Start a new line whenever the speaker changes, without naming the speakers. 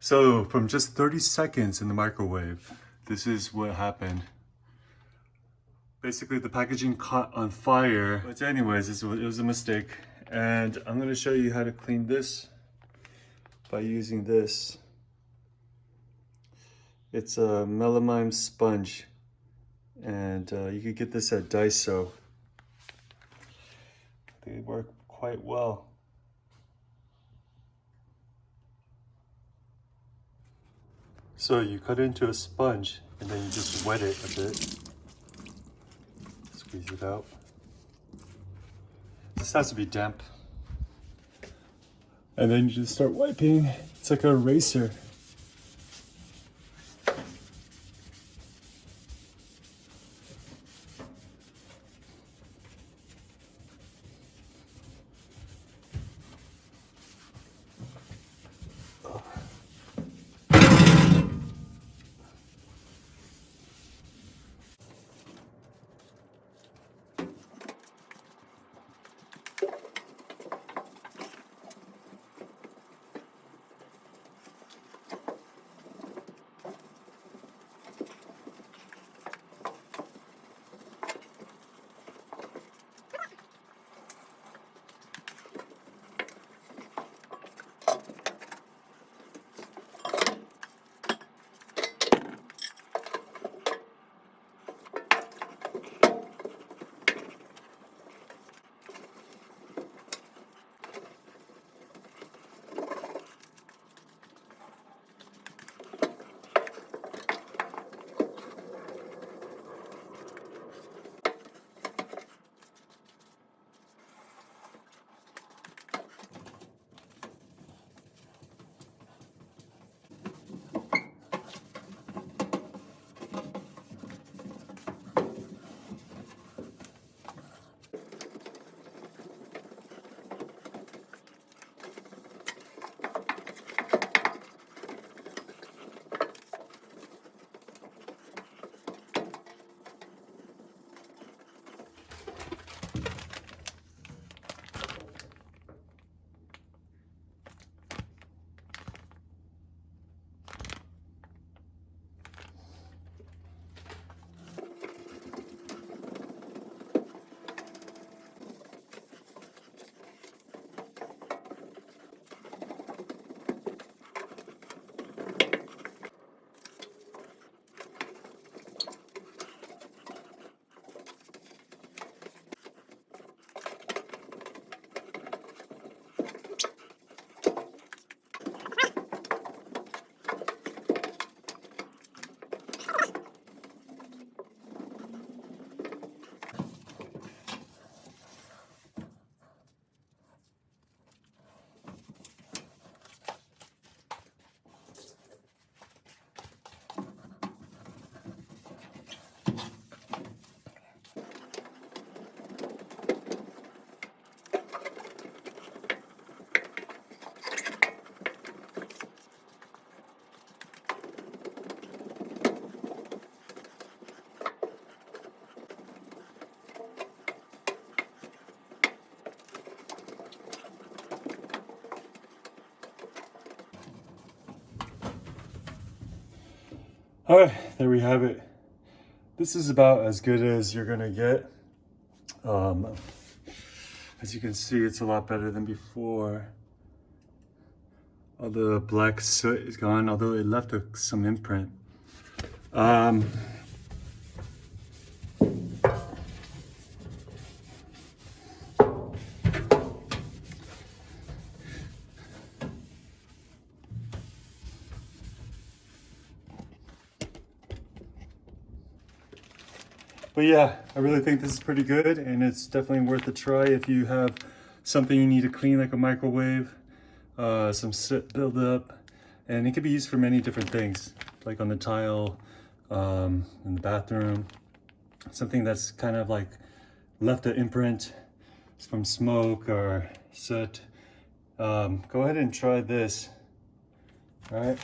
So from just 30 seconds in the microwave, this is what happened. Basically the packaging caught on fire. But anyways, it was a mistake. And I'm gonna show you how to clean this by using this. It's a melamine sponge. And you could get this at Daiso. They work quite well. So you cut into a sponge and then you just wet it a bit. Squeeze it out. This has to be damp. And then you just start wiping. It's like a eraser. All right, there we have it. This is about as good as you're gonna get. As you can see, it's a lot better than before. All the black soot is gone, although it left some imprint. But yeah, I really think this is pretty good, and it's definitely worth a try if you have something you need to clean, like a microwave, some soot buildup, and it can be used for many different things, like on the tile, in the bathroom, something that's kind of like left an imprint from smoke or soot. Go ahead and try this. All right.